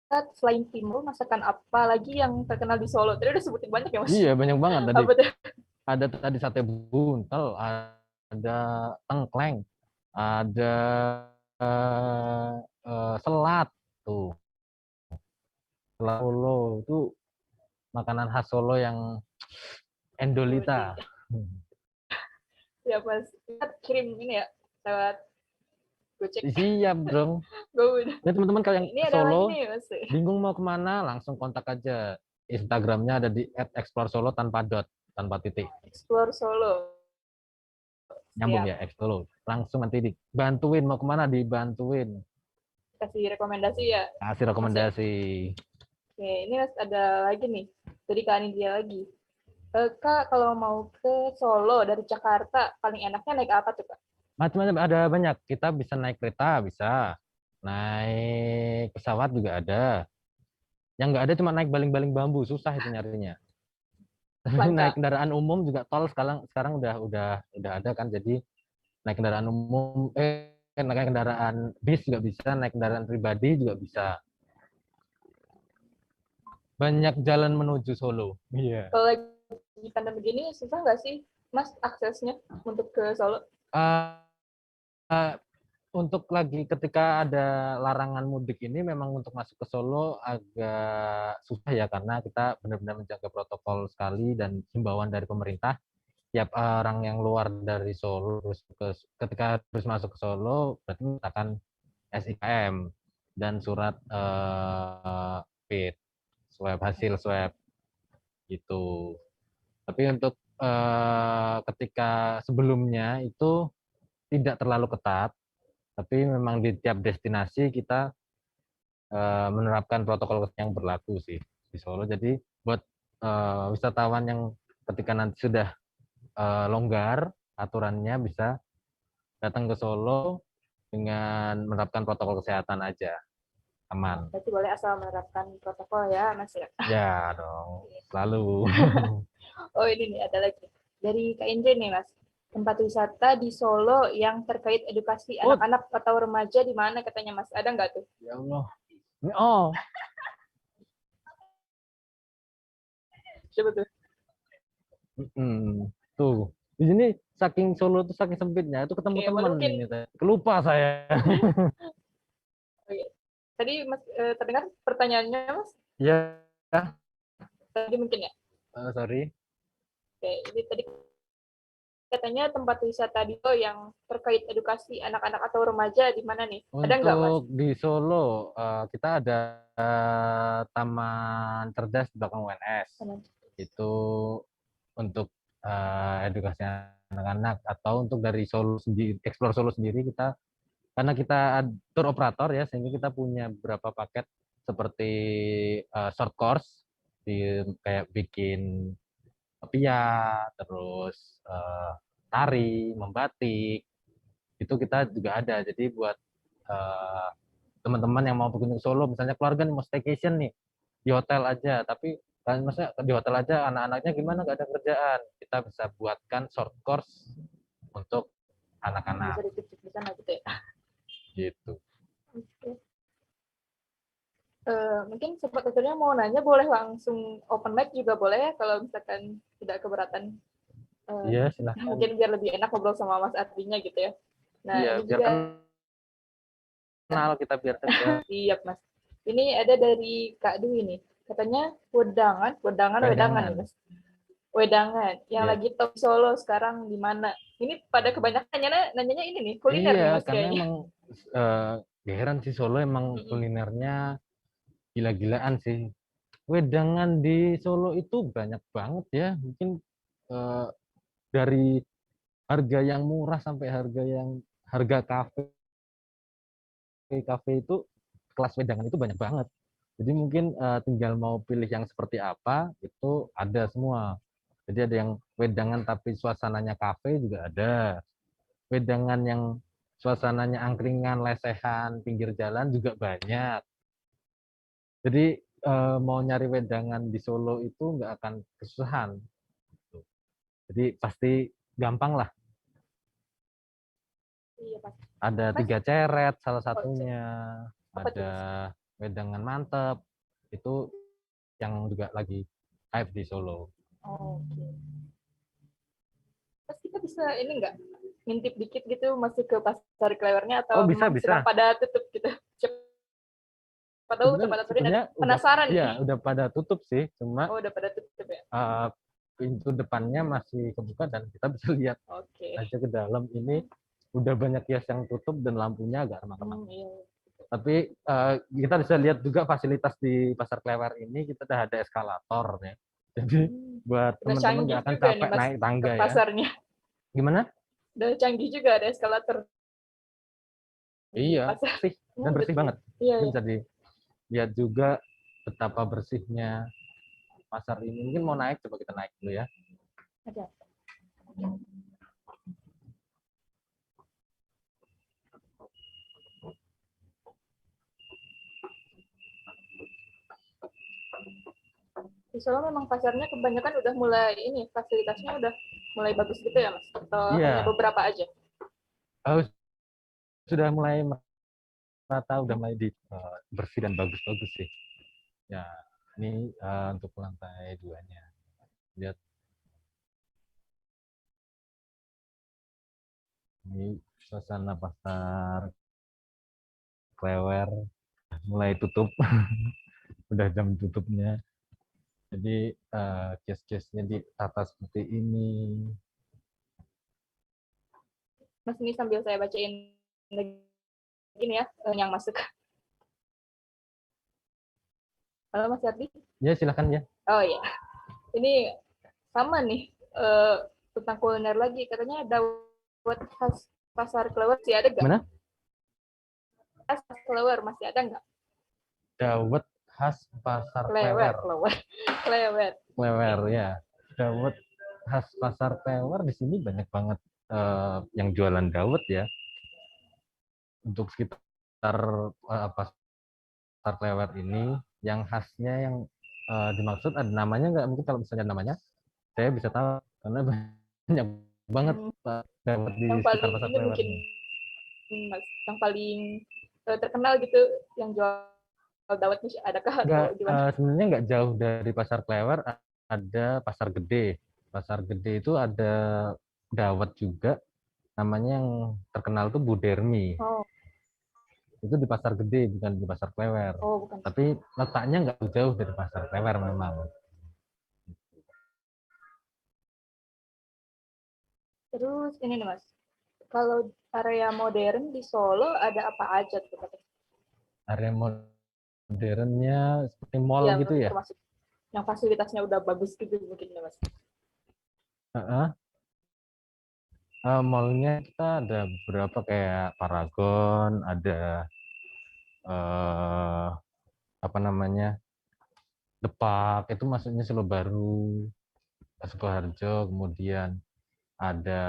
Kak, selain timun, masakan apa lagi yang terkenal di Solo? Tadi udah sebutin banyak ya, Mas. Iya, banyak banget tadi. Apa tuh? Ada tadi sate buntel, ada tengkleng, ada eh, selat tuh. Selat Solo itu makanan khas Solo yang Waduh. endolita. Ya, Mas. Kita kirim ini ya, lewat Gojek. Siap dong. GoFood. Jadi teman-teman kalau yang Ini ke ada lagi Solo nih, Mas. bingung mau kemana, langsung kontak aja. Instagramnya ada di @explore_solo tanpa dot, tanpa titik. Explore Solo. Nyambung Siap. ya, Solo. Langsung nanti dibantuin mau kemana, dibantuin. Kasih rekomendasi ya, Kasih Mas ya. rekomendasi. Oke, ini Mas ada lagi nih. Dari Kak Nidia lagi. Kak, kalau mau ke Solo dari Jakarta, paling enaknya naik apa tuh, Kak? Macam-macam ada banyak. Kita bisa naik kereta, bisa. Naik pesawat juga ada. Yang nggak ada cuma naik baling-baling bambu, susah itu nyarinya. Tapi naik Langka. kendaraan umum juga tol sekarang sekarang udah ada kan. Jadi naik kendaraan umum, naik kendaraan bis juga bisa, naik kendaraan pribadi juga bisa. Banyak jalan menuju Solo. Iya. Kalau lagi pandemi begini, susah nggak sih, Mas, aksesnya untuk ke Solo? Uh, uh, untuk lagi ketika ada larangan mudik ini memang untuk masuk ke Solo agak susah ya karena kita benar-benar menjaga protokol sekali dan himbauan dari pemerintah. Tiap orang yang luar dari Solo terus ketika terus masuk ke Solo berarti menggunakan SIKM dan surat PIT, swab hasil swab gitu. Tapi untuk ketika sebelumnya itu tidak terlalu ketat, tapi memang di tiap destinasi kita menerapkan protokol yang berlaku sih di Solo. Jadi buat wisatawan yang ketika nanti sudah longgar aturannya bisa datang ke Solo dengan menerapkan protokol kesehatan aja, aman. Berarti boleh asal menerapkan protokol ya, Mas ya. Ya dong, selalu. Oh, ini nih ada lagi. Dari Kak Indri nih, Mas. Tempat wisata di Solo yang terkait edukasi Oh, anak-anak atau remaja di mana katanya, Mas? Ada nggak tuh? ya Allah. Oh, Coba tuh. tuh. Di sini saking Solo tuh saking sempitnya itu ketemu Oke, boleh teman mungkin. ini. Kelupa saya. Oke. Tadi Mas terdengar pertanyaannya, Mas? Ya, Tadi mungkin ya. sorry. Oke, ini tadi katanya tempat wisata di Solo yang terkait edukasi anak-anak atau remaja di mana nih? Ada nggak, Mas? Untuk di Solo, kita ada Taman Cerdas di belakang UNS. Itu untuk edukasi anak-anak atau untuk dari Solo sendiri, Explore Solo sendiri kita karena kita tour operator ya sehingga kita punya beberapa paket seperti short course di kayak bikin pia, terus tari, membatik, itu kita juga ada. Jadi buat eh, teman-teman yang mau berkunjung ke Solo, misalnya keluarga nih mau staycation nih di hotel aja, tapi kan maksudnya di hotel aja anak-anaknya gimana nggak ada kerjaan, kita bisa buatkan short course untuk Bisa anak-anak dititip di sana gitu ya. gitu. Oke. Mungkin sempat akhirnya mau nanya, boleh langsung open mic juga boleh ya, kalau misalkan tidak keberatan. Iya silahkan. Mungkin biar lebih enak ngobrol sama Mas Ardinya gitu ya. Nah, Iya ini biar juga kenal kita biar dekat. siap, Mas. Ini ada dari Kak Dwi nih. Katanya wedangan nih, Wedangan. Mas. Wedangan yang Ya. lagi top Solo sekarang di mana? Ini pada kebanyakan nanyanya ini nih, kuliner Iya nih, Mas, karena kayaknya. emang heran sih Solo emang kulinernya gila-gilaan sih. Wedangan di Solo itu banyak banget ya. Mungkin eh, dari harga yang murah sampai harga kafe kafe itu kelas wedangan itu banyak banget. Jadi mungkin tinggal mau pilih yang seperti apa itu ada semua. Jadi ada yang wedangan tapi suasananya kafe juga ada. Wedangan yang suasananya angkringan, lesehan, pinggir jalan juga banyak. Jadi mau nyari wedangan di Solo itu nggak akan kesusahan. Jadi pasti gampang lah. Iya, Mas. Ada Mas, Tiga Ceret salah oh, cek. satunya, Apa tuh, ada Mas? wedangan mantep itu yang juga lagi hype di Solo. Oh, oke. Mas, kita bisa ini nggak ngintip dikit gitu masuk ke pasar klewernya Oh atau bisa memang sedang bisa. pada tutup gitu? Siapa tahu Sebenarnya tempat aturin sebenarnya penasaran nih. udah pada tutup sih, cuma Oh, udah pada tutup ya? eh, pintu depannya masih kebuka dan kita bisa lihat Oke. aja ke dalam. Ini udah banyak kios yang tutup dan lampunya agak remang-remang. Iya. Tapi kita bisa lihat juga fasilitas di Pasar Klewer ini, kita udah ada eskalator ya. Jadi buat Udah teman-teman canggih nggak akan juga nih, capek Mas, naik untuk tangga ya. pasarnya. Gimana? Udah canggih juga ada eskalator di Iya, pasar. bersih dan bersih banget. Iya, Ini iya. bisa dilihat juga betapa bersihnya pasar ini. Mungkin mau naik, coba kita naik dulu ya. Ada. Di Solo memang pasarnya kebanyakan udah mulai ini, fasilitasnya udah mulai bagus gitu ya, Mas? Atau hanya Iya, beberapa aja? sudah mulai merata, udah mulai bersih dan bagus-bagus sih. Ya, ini untuk lantai duanya. Lihat, ini suasana pasar Klewer mulai tutup, udah jam tutupnya. Jadi case-case-nya ditata seperti ini. Mas, ini sambil saya bacain lagi ini ya, yang masuk. Halo, Mas Yardi? Ya silakan ya. Oh iya, ini sama nih, eh, tentang kuliner lagi. Katanya dawet khas pasar Klewer masih ada nggak? Mana? Khas Klewer masih ada nggak? Dawet khas pasar Klewer, Klewer. Klewer, Klewer. Klewer ya. Dawet khas pasar Klewer di sini banyak banget yang jualan dawet ya. Untuk sekitar pasar Klewer ini, yang khasnya yang dimaksud ada namanya nggak? Mungkin kalau misalnya namanya, saya bisa tahu karena banyak banget dawet di Yang sekitar paling pasar ini Klewer mungkin, ini. Mas, yang paling terkenal gitu, yang jual dawet nih, adakah Nggak, atau gimana? sebenarnya nggak jauh dari pasar Klewer, ada pasar gede. Pasar gede itu ada dawet juga, namanya yang terkenal tuh Bu Dermi. Oh, Itu di pasar gede, bukan di pasar Klewer. oh bukan. Tapi letaknya nggak jauh dari pasar Klewer memang. Terus ini nih, Mas, kalau area modern di Solo ada apa aja tuh? Area modernnya seperti mall Ya, gitu ya. termasuk yang fasilitasnya udah bagus gitu mungkin ya, Mas. Heeh. Mallnya kita ada beberapa kayak Paragon, ada eh, apa namanya, Depak, itu maksudnya Solo Baru, Sukoharjo, kemudian ada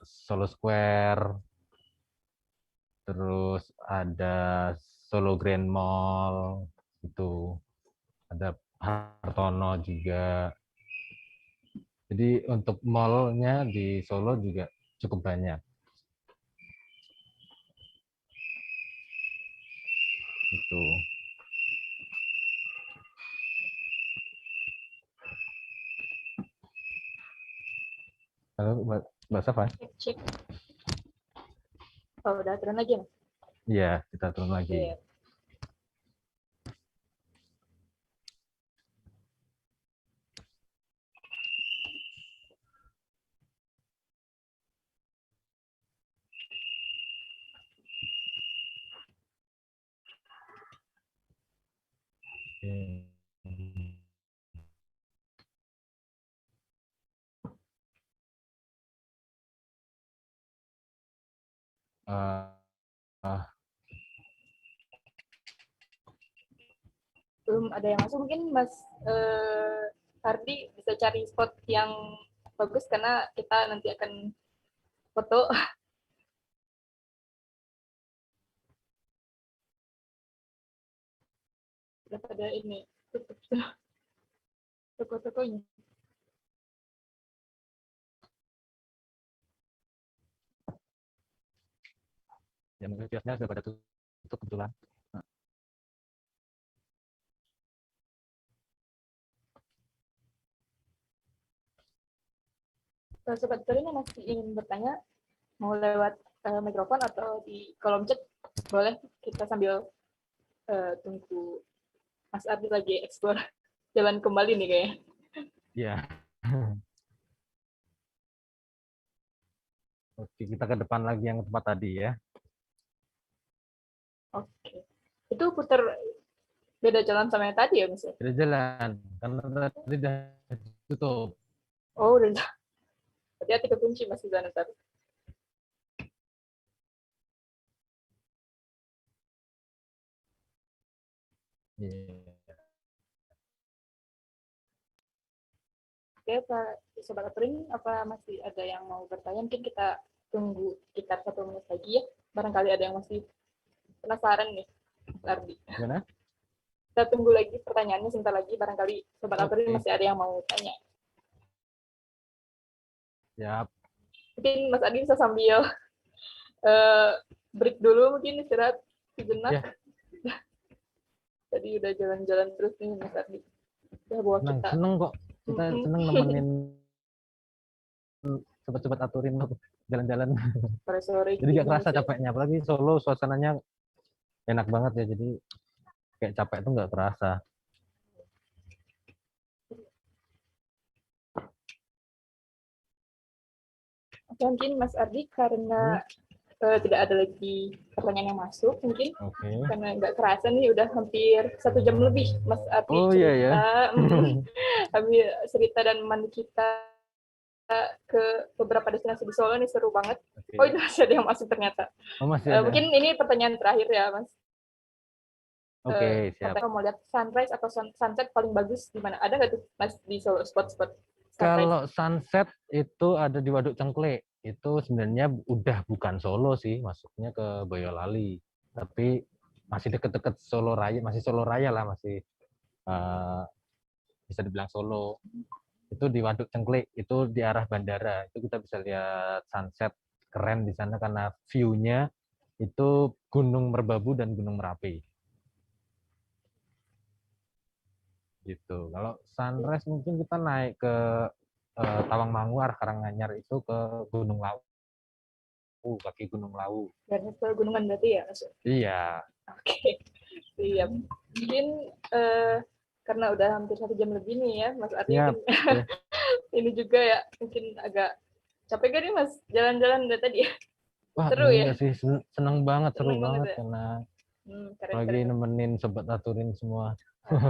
Solo Square, terus ada Solo Grand Mall, itu ada Hartono juga. Jadi untuk mallnya di Solo juga cukup banyak. Itu. Halo, Mbak Safa? Cek, cek. Oh, udah turun lagi, Mas. Iya, kita turun lagi. Oke. Oke. eh, eh, Belum ada yang masuk, mungkin Mas Hardi bisa cari spot yang bagus karena kita nanti akan foto. Udah pada ini tutup toko-tokonya. ya mungkin kiosnya sudah pada tutup kebetulan. Sobat Turin yang masih ingin bertanya, mau lewat mikrofon atau di kolom chat, boleh kita sambil tunggu Mas Ardi lagi explore jalan kembali nih kayaknya. Iya. Oke, kita ke depan lagi yang tempat tadi ya. Oke. Itu putar beda jalan sama yang tadi ya, Mas? Kita jalan, karena tadi udah tutup. Oh, udah. Hati-hati kekunci Mas di sana tadi. Iya. Oke, Pak Sobat Turin, apa masih ada yang mau bertanya? Mungkin kita tunggu sekitar 1 menit lagi ya. Barangkali ada yang masih penasaran nih, Mas Ardi. Gimana? Kita tunggu lagi pertanyaannya sebentar lagi. Barangkali Sobat Turin Oke. masih ada yang mau tanya. Siap. Mungkin Mas Ardi bisa sambil uh, break dulu, mungkin istirahat sejenak. Ya, Tadi udah jalan-jalan terus nih Mas Ardi. Udah bawa kita. seneng kok. Kita seneng nemenin sobat-sobat aturin jalan-jalan. Sore-sore Jadi gak gini. kerasa capeknya. Apalagi Solo suasananya enak banget ya. Jadi kayak capek tuh nggak terasa. Mungkin Mas Ardi karena tidak ada lagi pertanyaan yang masuk, mungkin karena nggak kerasa nih udah hampir 1 jam lebih Mas Ardi Iya ya. cerita, ambil cerita dan memandu kita ke beberapa destinasi di Solo nih, seru banget. Oh, itu masih ada yang masuk ternyata. Masih ada. Mungkin ini pertanyaan terakhir ya Mas. Siap. Katanya mau lihat sunrise atau sunset paling bagus di mana? Ada nggak tuh Mas di Solo spot-spot sunrise? Kalau sunset itu ada di Waduk Cengkle. Itu sebenarnya udah bukan Solo sih, masuknya ke Boyolali. Tapi masih deket-deket Solo Raya, masih Solo Raya lah, masih bisa dibilang Solo. Itu di Waduk Cengkle, itu di arah bandara. Itu kita bisa lihat sunset keren di sana karena view-nya itu Gunung Merbabu dan Gunung Merapi. Gitu. Kalau sunrise mungkin kita naik ke Tawangmangu arah Karanganyar, itu ke Gunung Lawu, kaki Gunung Lawu. Dan pegunungan berarti ya Mas? Iya. Oke, siap. Mungkin karena udah hampir 1 jam lebih nih ya Mas Ardi, ini juga ya mungkin agak capek gak nih Mas jalan-jalan dari tadi ya? Wah, seru ya? Sih, seneng banget, seru banget ya? Karena lagi nemenin sobat aturin semua.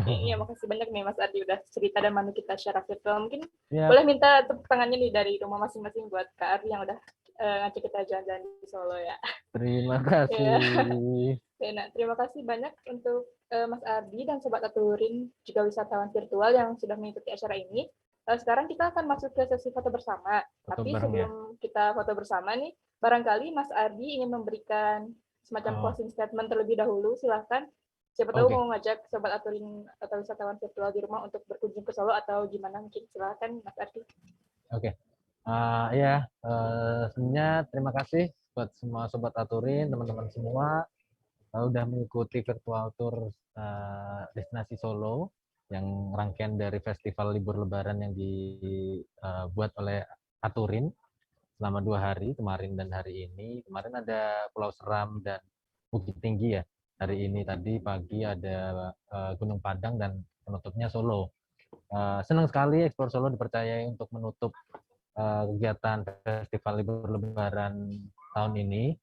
Iya, makasih banyak nih Mas Ardi udah cerita dan mandu kita secara virtual. Mungkin boleh minta tepuk tangannya nih dari rumah masing-masing buat Kak Ardi yang udah ngajak kita jalan-jalan di Solo ya. Terima kasih. Nah, terima kasih banyak untuk Mas Ardi dan sobat aturin juga wisatawan virtual yang sudah mengikuti acara ini. Sekarang kita akan masuk ke sesi foto bersama. Tapi sebelum kita foto bersama nih, barangkali Mas Ardi ingin memberikan semacam closing statement terlebih dahulu. Silahkan. Siapa tahu mau ngajak sobat aturin atau wisatawan virtual di rumah untuk berkunjung ke Solo atau gimana, mungkin silahkan Mas Ardi. Sebenarnya terima kasih buat semua sobat aturin, teman-teman semua udah mengikuti virtual tour destinasi Solo yang rangkaian dari festival libur lebaran yang dibuat oleh Aturin selama 2 hari, kemarin dan hari ini. Kemarin ada Pulau Seram dan Bukit Tinggi ya. Hari ini tadi pagi ada Gunung Padang dan penutupnya Solo. Senang sekali Explore Solo dipercayai untuk menutup kegiatan festival libur lebaran tahun ini.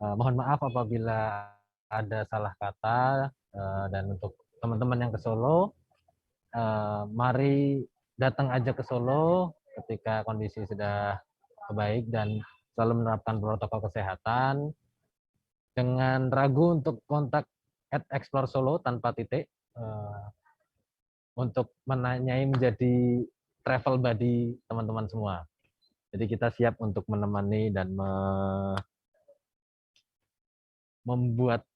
Mohon maaf apabila ada salah kata, dan untuk teman-teman yang ke Solo, mari datang aja ke Solo ketika kondisi sudah baik dan selalu menerapkan protokol kesehatan. Jangan ragu untuk kontak @explore_solo tanpa titik untuk menanyai menjadi travel buddy teman-teman semua. Jadi kita siap untuk menemani dan membuat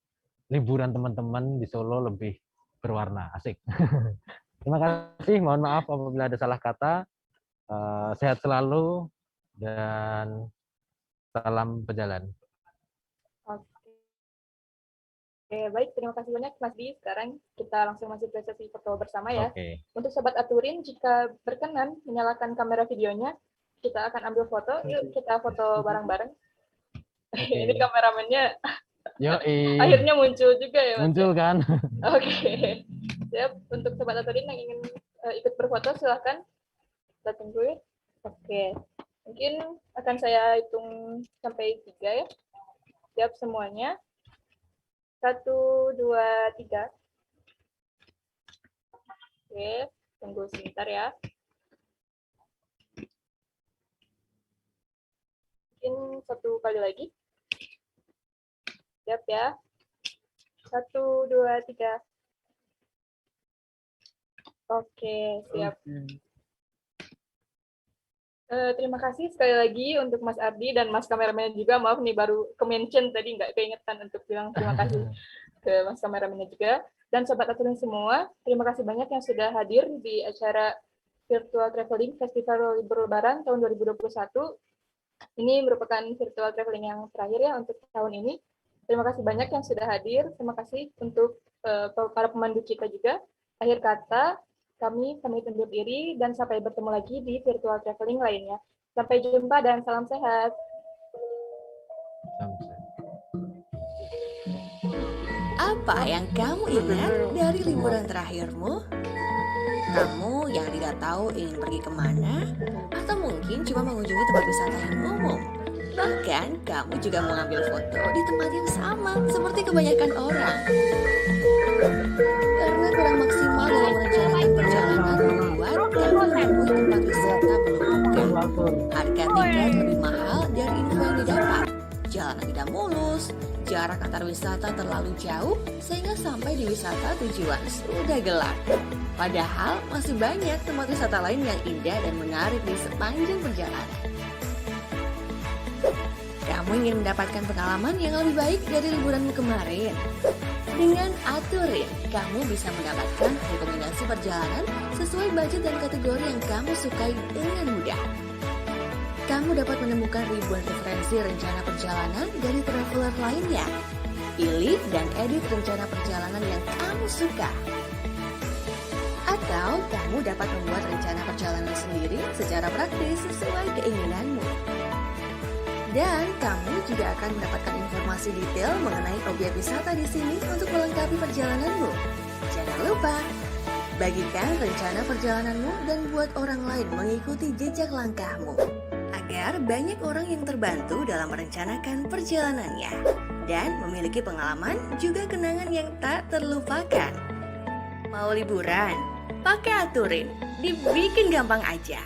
liburan teman-teman di Solo lebih berwarna. Asik. Terima kasih, mohon maaf apabila ada salah kata. Sehat selalu dan salam pejalan. Oke, baik. Terima kasih banyak, Mas Di. Sekarang kita langsung masuk ke sesi foto bersama ya. Oke. Untuk Sobat Aturin, jika berkenan menyalakan kamera videonya, kita akan ambil foto. Yuk, kita foto bareng-bareng. Oke. Ini kameramennya Yoi. akhirnya muncul juga ya, Mas. Muncul kan? Oke. Siap. Untuk Sobat Aturin yang ingin ikut berfoto, silahkan. Kita tunggu ya. Oke. Mungkin akan saya hitung sampai 3 ya. Siap semuanya. 1, 2, 3. Oke, tunggu sebentar ya. Mungkin 1 kali lagi. Siap ya. 1, 2, 3. Oke, siap. Terima kasih sekali lagi untuk Mas Ardi dan Mas kameramen juga. Maaf nih baru ke-mention tadi, nggak keingetan untuk bilang terima kasih ke Mas kameramen juga. Dan Sobat Aturin semua, terima kasih banyak yang sudah hadir di acara Virtual Traveling Festival Libur Lebaran tahun 2021. Ini merupakan virtual traveling yang terakhir ya untuk tahun ini. Terima kasih banyak yang sudah hadir. Terima kasih untuk para pemandu kita juga. Akhir kata, kami pamit undur diri dan sampai bertemu lagi di virtual traveling lainnya. Sampai jumpa dan salam sehat. Apa yang kamu ingat dari liburan terakhirmu? Kamu yang tidak tahu ingin pergi kemana? Atau mungkin cuma mengunjungi tempat wisata yang umum? Bahkan kamu juga mengambil foto di tempat yang sama seperti kebanyakan orang. Karena kurang maksimal dalam merencanakan perjalanan membuat kamu menemui tempat wisata belum buka. Harga tiket lebih mahal dari info yang didapat. Jalanan tidak mulus, jarak antar wisata terlalu jauh sehingga sampai di wisata tujuan sudah gelap. Padahal masih banyak tempat wisata lain yang indah dan menarik di sepanjang perjalanan. Kamu ingin mendapatkan pengalaman yang lebih baik dari liburanmu kemarin? Dengan Aturin, kamu bisa mendapatkan rekomendasi perjalanan sesuai budget dan kategori yang kamu sukai dengan mudah. Kamu dapat menemukan ribuan referensi rencana perjalanan dari traveler lainnya. Pilih dan edit rencana perjalanan yang kamu suka. Atau kamu dapat membuat rencana perjalanan sendiri secara praktis sesuai keinginanmu. Dan kamu juga akan mendapatkan informasi detail mengenai objek wisata di sini untuk melengkapi perjalananmu. Jangan lupa, bagikan rencana perjalananmu dan buat orang lain mengikuti jejak langkahmu. Agar banyak orang yang terbantu dalam merencanakan perjalanannya. Dan memiliki pengalaman juga kenangan yang tak terlupakan. Mau liburan? Pakai Aturin, dibikin gampang aja.